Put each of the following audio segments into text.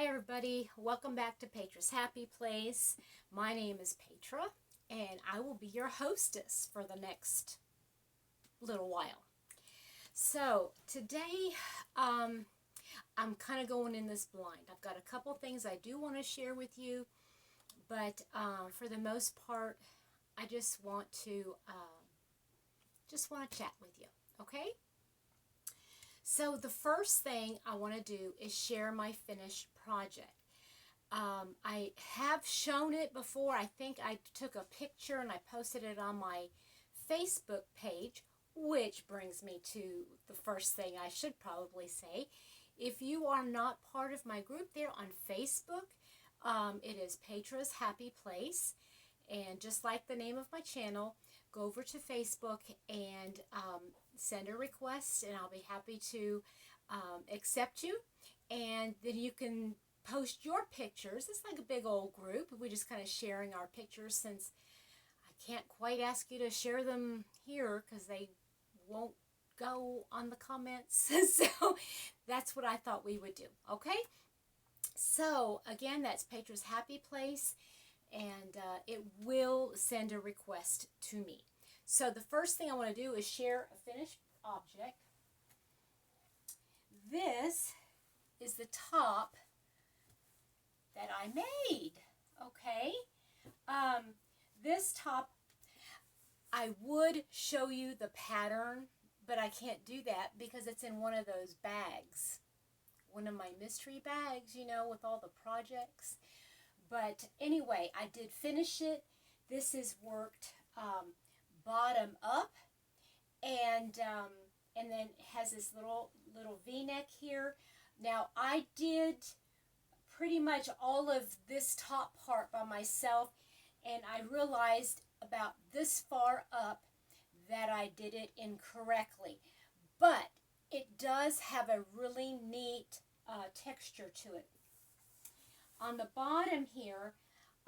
Hi everybody, welcome back to Petra's Happy Place. My name is Petra and I will be your hostess for the next little while. So today I'm kind of going in this blind. I've got a couple things I do want to share with you, but for the most part I just want to chat with you, okay? So the first thing I want to do is share my finished project. I have shown it before. I think I took a picture and I posted it on my Facebook page, which brings me to the first thing I should probably say. If you are not part of my group there on Facebook, it is Petra's Happy Place. And just like the name of my channel, go over to Facebook and send a request and I'll be happy to accept you. And then you can post your pictures. It's like a big old group. We're just kind of sharing our pictures since I can't quite ask you to share them here because they won't go on the comments. So that's what I thought we would do. Okay? So again, that's Petra's Happy Place, and it will send a request to me. So the first thing I want to do is share a finished object. This is the top that I made. Okay? This top, I would show you the pattern, but I can't do that because it's in one of those bags. One of my mystery bags, you know, with all the projects. But anyway, I did finish it. This is worked bottom up, and then it has this little V-neck here. Now I did pretty much all of this top part by myself, and I realized about this far up that I did it incorrectly, but it does have a really neat texture to it. On the bottom here,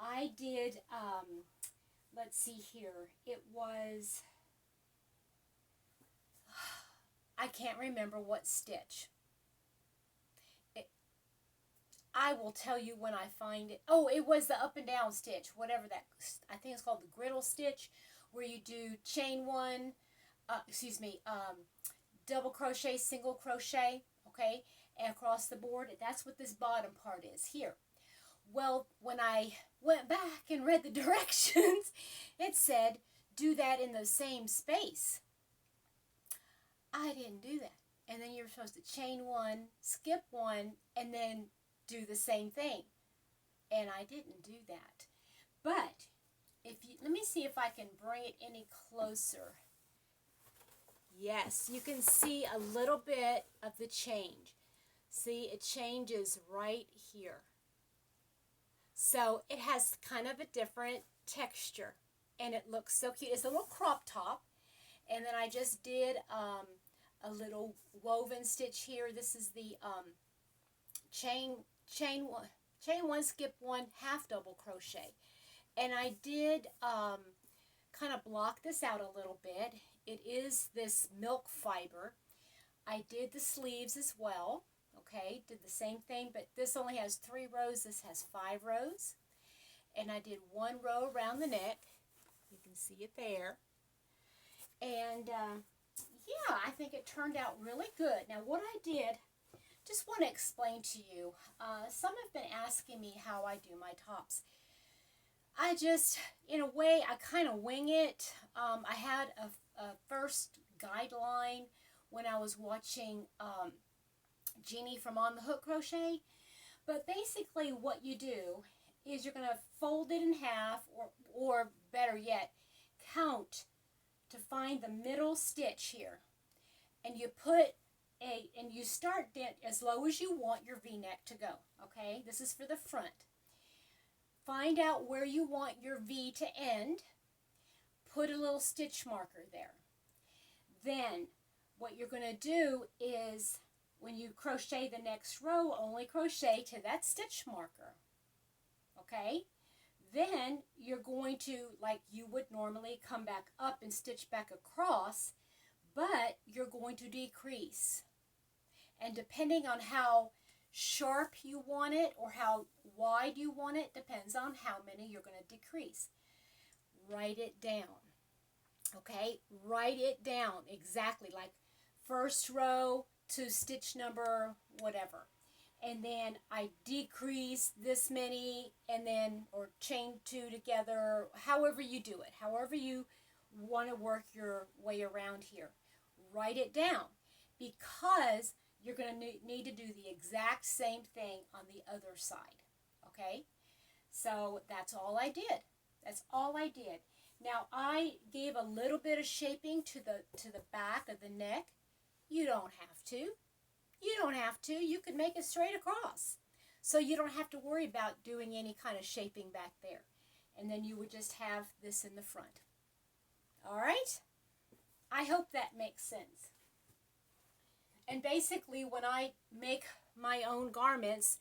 I did, let's see here, it was, I can't remember what stitch. I will tell you when I find it. Oh, it was the up and down stitch, whatever that, I think it's called the griddle stitch, where you do chain one, double crochet, single crochet, okay, and across the board. That's what this bottom part is here. Well, when I went back and read the directions, it said, do that in the same space. I didn't do that. And then you're supposed to chain one, skip one, and then do the same thing. And I didn't do that. But, let me see if I can bring it any closer. Yes, you can see a little bit of the change. See, it changes right here. So it has kind of a different texture, and it looks so cute. It's a little crop top, and then I just did a little woven stitch here. This is the chain one, skip one, half double crochet, and I did kind of block this out a little bit. It is this milk fiber. I did the sleeves as well. Okay, did the same thing, but this only has 3 rows. This has 5 rows. And I did 1 row around the neck. You can see it there. And yeah, I think it turned out really good. Now what I did, just want to explain to you. Some have been asking me how I do my tops. I just, in a way, I kind of wing it. I had a first guideline when I was watching Jeannie from On the Hook Crochet, but basically what you do is you're going to fold it in half, or better yet, count to find the middle stitch here, and you you start as low as you want your V-neck to go. Okay, this is for the front. Find out where you want your V to end, put a little stitch marker there. Then what you're going to do is, when you crochet the next row, only crochet to that stitch marker. Okay? Then you're going to, like you would normally, come back up and stitch back across, but you're going to decrease. And depending on how sharp you want it or how wide you want it. Depends on how many you're going to decrease. Write it down. Okay, write it down exactly, like first row to stitch number whatever, and then I decrease this many, and then or chain two together, however you do it, however you want to work your way around here. Write it down, because you're going to need to do the exact same thing on the other side. Okay, so that's all I did. That's all I did. Now I gave a little bit of shaping to the back of the neck. You don't have to. You don't have to. You could make it straight across. So you don't have to worry about doing any kind of shaping back there. And then you would just have this in the front. All right? I hope that makes sense. And basically when I make my own garments,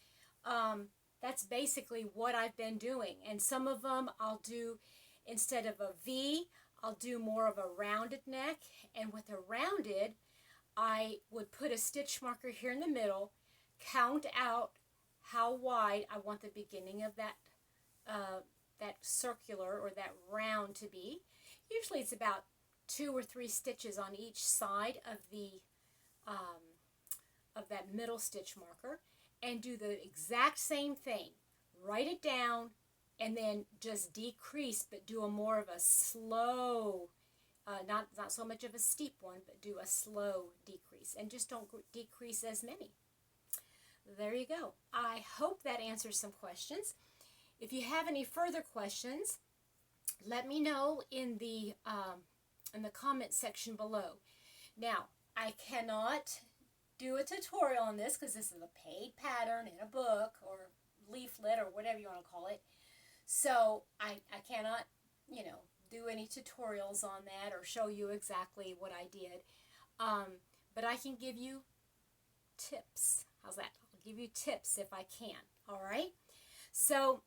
that's basically what I've been doing. And some of them I'll do, instead of a V, I'll do more of a rounded neck. And with a rounded, I would put a stitch marker here in the middle, count out how wide I want the beginning of that circular or that round to be. Usually it's about 2 or 3 stitches on each side of the of that middle stitch marker, and do the exact same thing. Write it down and then just decrease, but do a more of a slow, not so much of a steep one, but do a slow decrease, and just don't decrease as many. There you go. I hope that answers some questions. If you have any further questions, let me know in the comment section below. Now, I cannot do a tutorial on this because this is a paid pattern in a book or leaflet or whatever you want to call it. So I cannot, do any tutorials on that or show you exactly what I did. But I can give you tips. How's that? I'll give you tips if I can. All right? So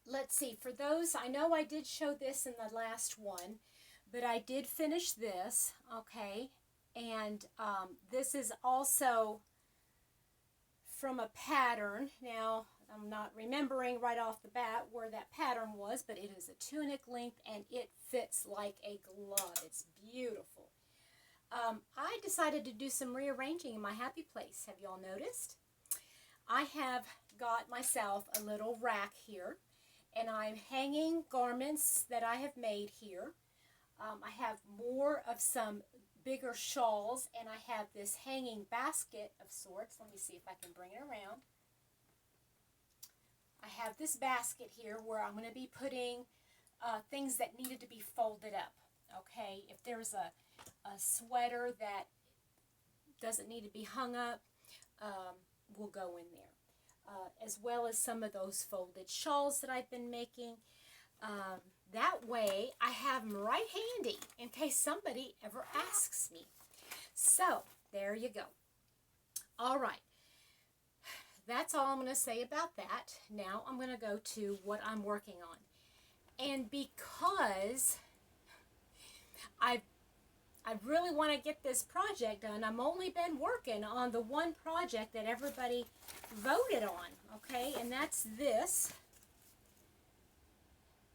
let's see. For those, I know I did show this in the last one, but I did finish this. Okay? And this is also from a pattern. Now, I'm not remembering right off the bat where that pattern was, but it is a tunic length and it fits like a glove. It's beautiful. I decided to do some rearranging in my happy place. Have y'all noticed? I have got myself a little rack here, and I'm hanging garments that I have made here. I have more of some bigger shawls, and I have this hanging basket of sorts. Let me see if I can bring it around. I have this basket here where I'm going to be putting things that needed to be folded up. Okay, if there's a sweater that doesn't need to be hung up, will go in there. As well as some of those folded shawls that I've been making. That way I have them right handy in case somebody ever asks me. So there you go. All right. That's all I'm going to say about that. Now I'm going to go to what I'm working on. And because I really want to get this project done, I've only been working on the one project that everybody voted on, okay? And that's this.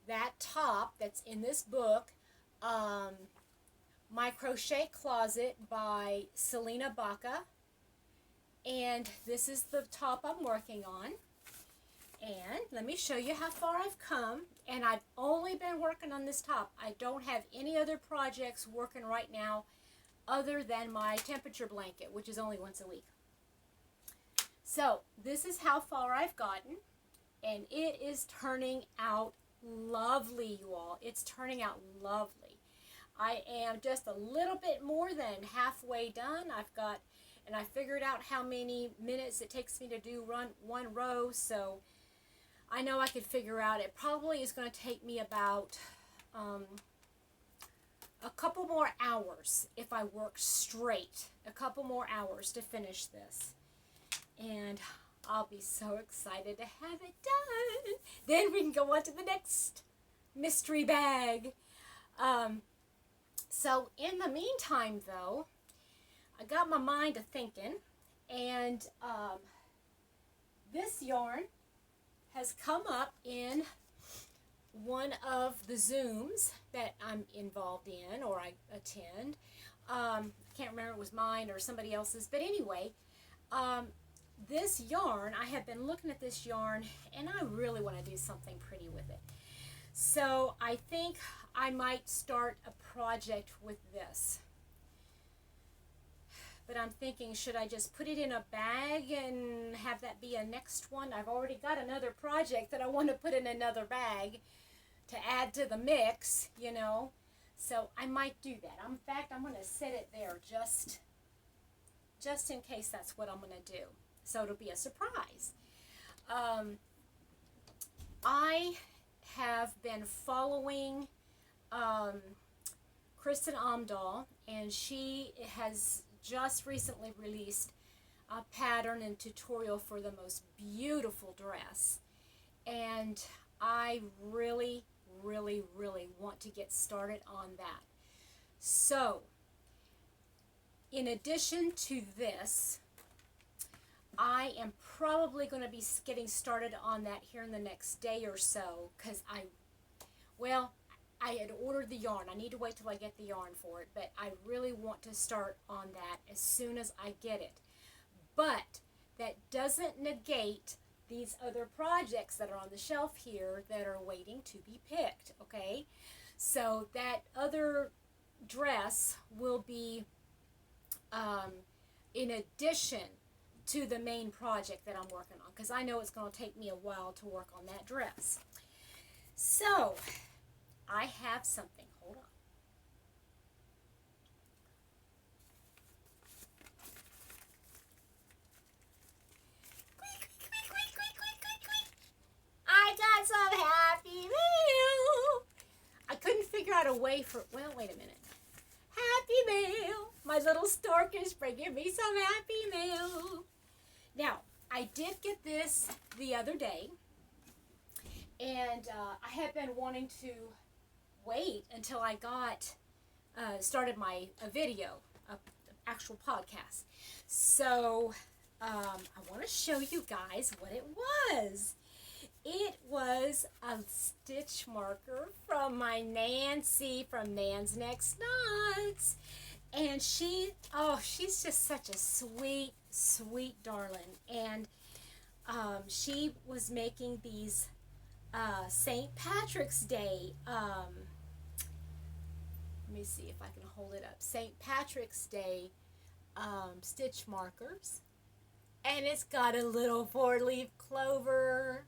That top that's in this book, My Crochet Closet by Selena Baca. And this is the top I'm working on. And let me show you how far I've come. And I've only been working on this top. I don't have any other projects working right now other than my temperature blanket, which is only once a week. So this is how far I've gotten. And it is turning out lovely, you all. It's turning out lovely. I am just a little bit more than halfway done. And I figured out how many minutes it takes me to do one row, so I know I could figure out it probably is going to take me about a couple more hours if I work straight. A couple more hours to finish this. And I'll be so excited to have it done. Then we can go on to the next mystery bag. So in the meantime, though, I got my mind a thinking, and this yarn has come up in one of the Zooms that I'm involved in or I attend. I can't remember if it was mine or somebody else's, but anyway, this yarn, I have been looking at this yarn and I really want to do something pretty with it. So I think I might start a project with this. But I'm thinking, should I just put it in a bag and have that be a next one? I've already got another project that I want to put in another bag to add to the mix, you know. So I might do that. In fact, I'm going to set it there just in case that's what I'm going to do. So it'll be a surprise. I have been following Kristen Amdahl, and she has just recently released a pattern and tutorial for the most beautiful dress, and I really want to get started on that. So in addition to this, I am probably going to be getting started on that here in the next day or so, because I had ordered the yarn. I need to wait till I get the yarn for it, but I really want to start on that as soon as I get it. But that doesn't negate these other projects that are on the shelf here that are waiting to be picked, okay? So that other dress will be in addition to the main project that I'm working on, because I know it's going to take me a while to work on that dress. So I have something. Hold on. I got some Happy Mail. I couldn't figure out a way for, well, wait a minute. Happy Mail. My little stork is bringing me some Happy Mail. Now, I did get this the other day, and I have been wanting to wait until I got started my video, actual podcast. So I want to show you guys what it was. It was a stitch marker from my Nancy from Nan's Next Knots. And she's just such a sweet darling. And she was making these St. Patrick's Day, let me see if I can hold it up, St. Patrick's Day stitch markers. And it's got a little 4-leaf clover.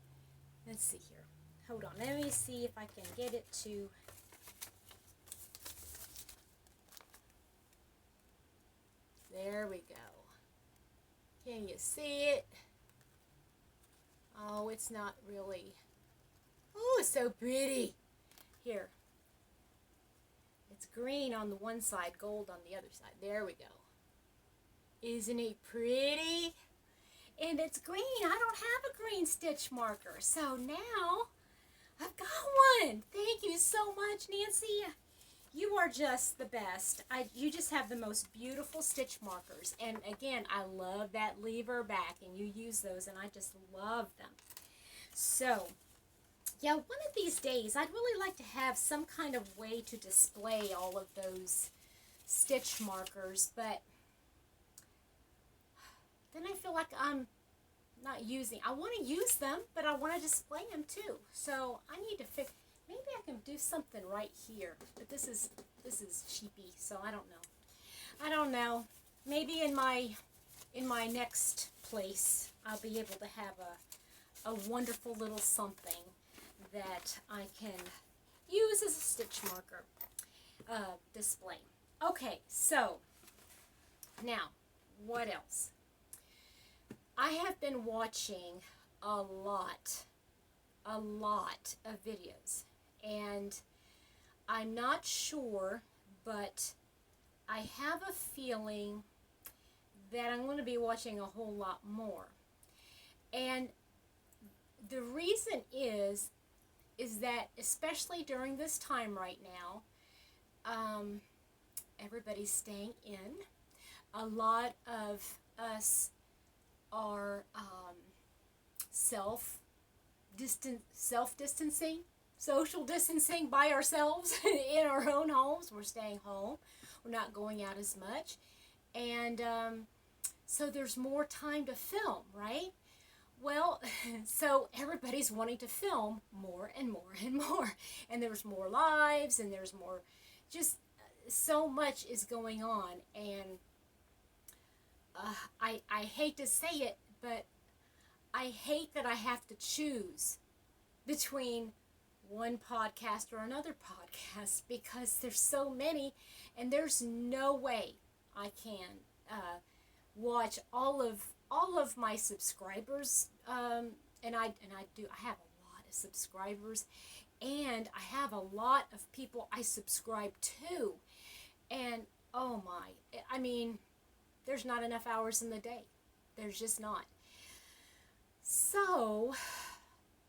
Let's see here. Hold on. Let me see if I can get it to... There we go. Can you see it? Oh, it's not really... Oh, it's so pretty. Here. It's green on the one side, gold on the other side. There we go. Isn't it pretty? And it's green. I don't have a green stitch marker. So now I've got one. Thank you so much, Nancy. You are just the best. You just have the most beautiful stitch markers. And again, I love that lever back, and you use those, and I just love them. So, yeah, one of these days, I'd really like to have some kind of way to display all of those stitch markers, but then I feel like I'm not using. I want to use them, but I want to display them too. So I need to fix. Maybe I can do something right here. But this is cheapy, so I don't know. I don't know. Maybe in my next place, I'll be able to have a wonderful little something that I can use as a stitch marker display. Okay, so now what else? I have been watching a lot of videos, and I'm not sure, but I have a feeling that I'm going to be watching a whole lot more. And the reason is that especially during this time right now, everybody's staying in. A lot of us are self-distancing, social distancing by ourselves in our own homes. We're staying home. We're not going out as much. And so there's more time to film, right? Well, so everybody's wanting to film more and more and more. And there's more lives, and there's more, just so much is going on. And I hate to say it, but I hate that I have to choose between one podcast or another podcast, because there's so many, and there's no way I can watch all of my subscribers, and I have a lot of subscribers, and I have a lot of people I subscribe to, and oh my, I mean, there's not enough hours in the day. There's just not. So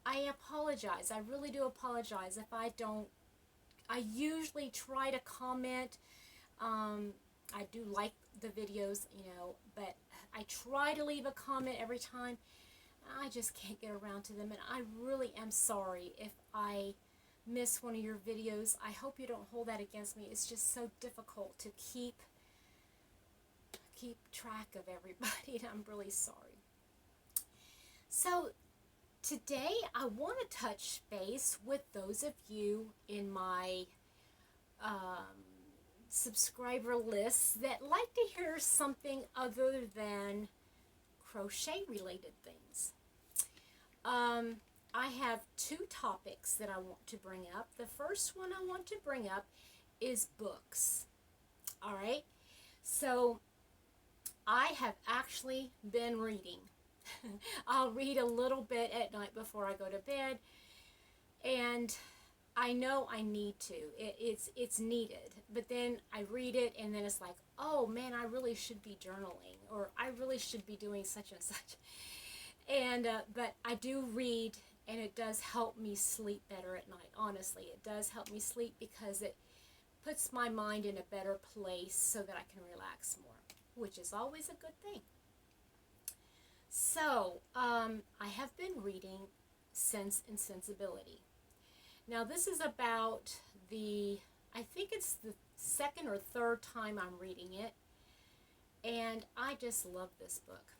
I apologize. I really do apologize if I don't. I usually try to comment. I do like the videos, but I try to leave a comment every time. I just can't get around to them, and I really am sorry if I miss one of your videos. I hope you don't hold that against me. It's just so difficult to keep track of everybody, and I'm really sorry. So today I want to touch base with those of you in my subscriber lists that like to hear something other than crochet related things. I have two topics that I want to bring up. The first one I want to bring up is books. All right, so I have actually been reading. I'll read a little bit at night before I go to bed, and I know I need to. It's needed. But then I read it, and then it's like, oh man, I really should be journaling, or I really should be doing such and such. And but I do read, and it does help me sleep better at night. Honestly, it does help me sleep because it puts my mind in a better place so that I can relax more, which is always a good thing. So, I have been reading Sense and Sensibility. Now, this is about I think it's the second or third time I'm reading it, and I just love this book.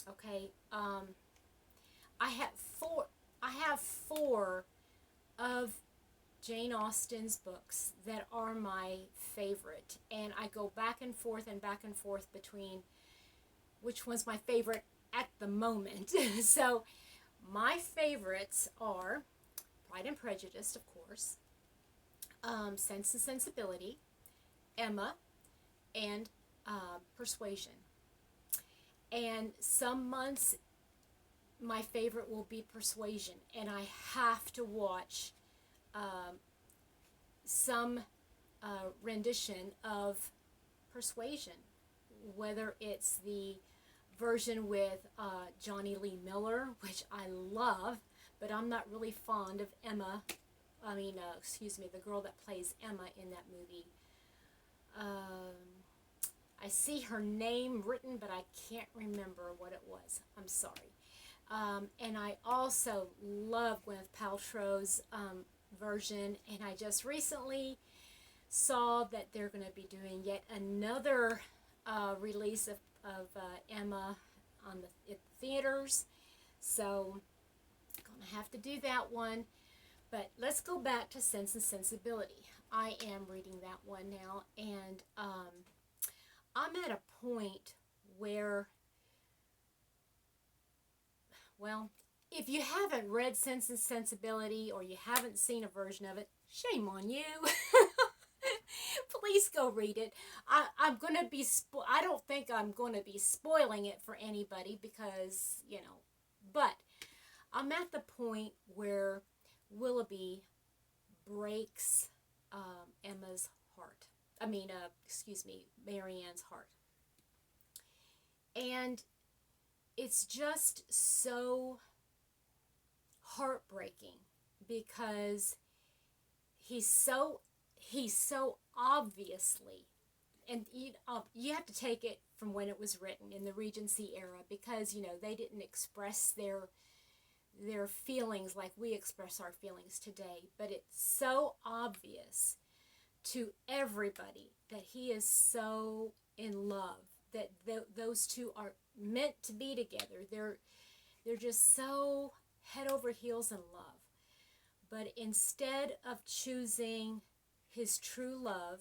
Okay, I have four of Jane Austen's books that are my favorite, and I go back and forth between which one's my favorite at the moment. So my favorites are Pride and Prejudice, of course, Sense and Sensibility, Emma, and Persuasion. And some months my favorite will be Persuasion, and I have to watch some rendition of Persuasion, whether it's the version with Johnny Lee Miller, which I love, but I'm not really fond of Emma. The girl that plays Emma in that movie. I see her name written, but I can't remember what it was. I'm sorry. And I also love Gwyneth Paltrow's version, and I just recently saw that they're going to be doing yet another release of Emma at the theaters, so I'm going to have to do that one. But let's go back to Sense and Sensibility. I am reading that one now, and I'm at a point where, well, if you haven't read Sense and Sensibility, or you haven't seen a version of it, shame on you. Please go read it. I'm going to be, I don't think I'm going to be spoiling it for anybody because, but I'm at the point where Willoughby breaks Emma's heart. Marianne's heart. And it's just so heartbreaking because he's so obviously, and you have to take it from when it was written in the Regency era, because they didn't express their feelings like we express our feelings today, but it's so obvious to everybody that he is so in love, that those two are meant to be together. They're just so head over heels in love. But instead of choosing his true love,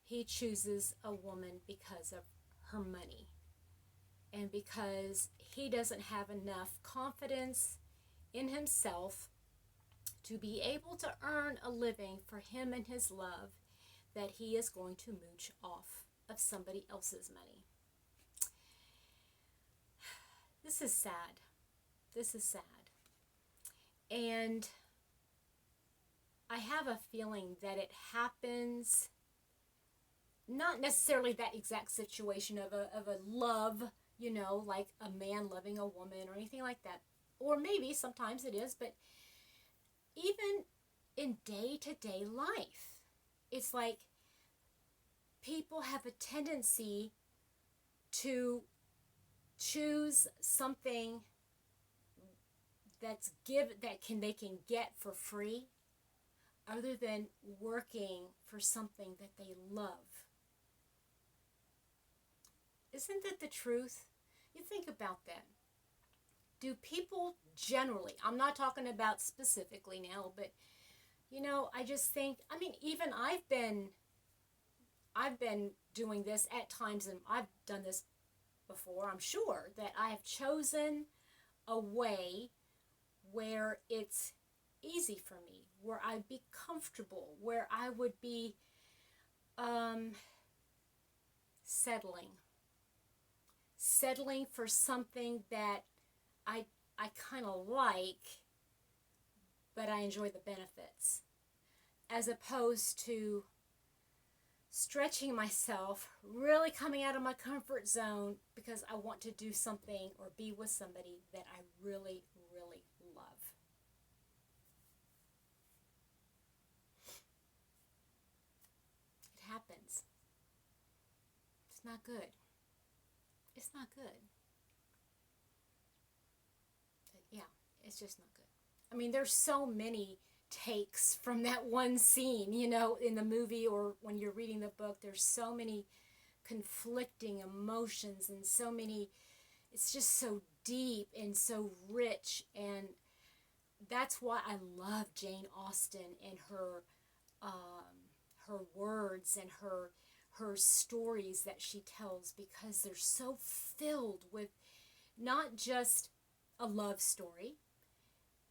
he chooses a woman because of her money. And because he doesn't have enough confidence in himself to be able to earn a living for him and his love, that he is going to mooch off of somebody else's money. This is sad. This is sad. And I have a feeling that it happens, not necessarily that exact situation of a love, you know, like a man loving a woman or anything like that. Or maybe sometimes it is, but even in day-to-day life, it's like people have a tendency to choose something they can get for free, other than working for something that they love. Isn't that the truth? You think about that. Do people generally, I'm not talking about specifically now, but you know, I just think, I mean, even I've been doing this at times, and I've done this before, I'm sure, that I have chosen a way where it's easy for me, where I'd be comfortable, where I would be settling for something that I kind of like, but I enjoy the benefits, as opposed to stretching myself, really coming out of my comfort zone because I want to do something or be with somebody that I really, really love. It happens. It's not good. It's not good. But yeah, it's just not good. I mean, there's so many takes from that one scene, you know, in the movie or when you're reading the book. There's so many conflicting emotions and so many, it's just so deep and so rich. And that's why I love Jane Austen and her words and her stories that she tells, because they're so filled with not just a love story.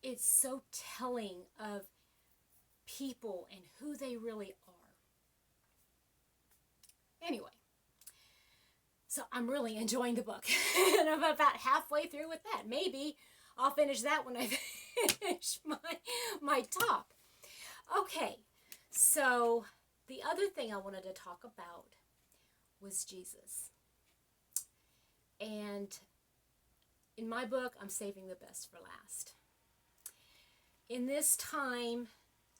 It's so telling of people and who they really are. Anyway, so I'm really enjoying the book. And I'm about halfway through with that. Maybe I'll finish that when I finish my top. Okay, so the other thing I wanted to talk about was Jesus. And in my book, I'm saving the best for last. In this time,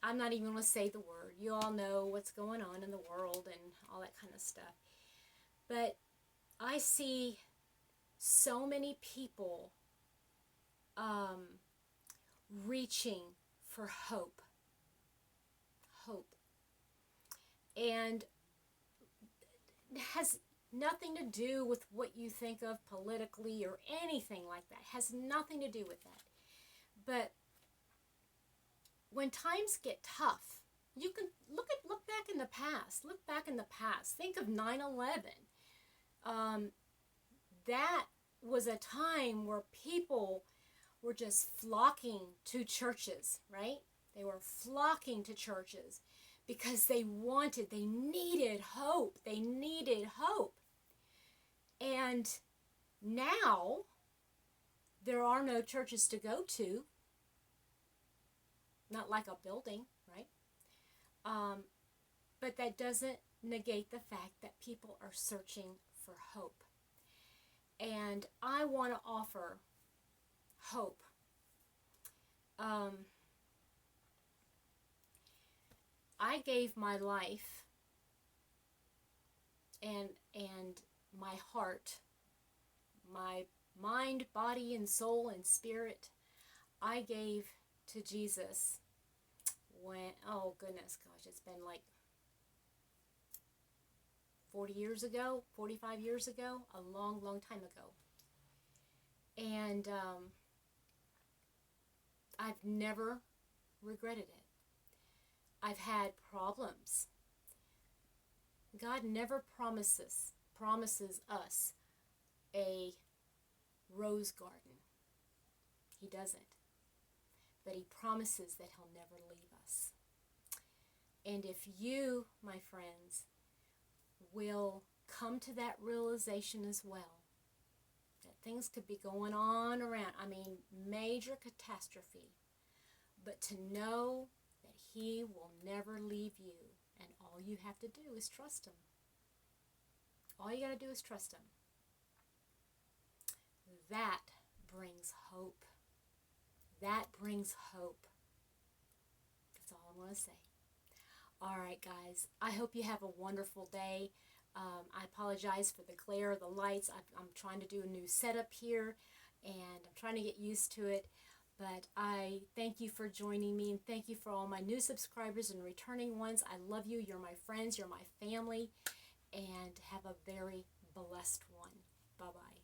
I'm not even going to say the word. You all know what's going on in the world and all that kind of stuff. But I see so many people reaching for hope. Hope. And it has nothing to do with what you think of politically or anything like that. It has nothing to do with that. But when times get tough, you can look back in the past. Look back in the past. Think of 9/11. That was a time where people were just flocking to churches, right? They were flocking to churches because they needed hope. They needed hope. And now there are no churches to go to. Not like a building, right? But that doesn't negate the fact that people are searching for hope. And I want to offer hope. I gave my life and my heart, my mind, body, and soul and spirit. I gave to Jesus when, oh goodness, gosh, it's been like 40 years ago, 45 years ago, a long, long time ago. And I've never regretted it. I've had problems. God never promises us a rose garden. He doesn't. But he promises that he'll never leave us. And if you, my friends, will come to that realization as well, that things could be going on around, I mean, major catastrophe, but to know that he will never leave you, and all you have to do is trust him. All you got to do is trust him. That brings hope. That brings hope. That's all I'm going to say. All right, guys. I hope you have a wonderful day. I apologize for the glare of the lights. I'm trying to do a new setup here, and I'm trying to get used to it. But I thank you for joining me, and thank you for all my new subscribers and returning ones. I love you. You're my friends. You're my family. And have a very blessed one. Bye-bye.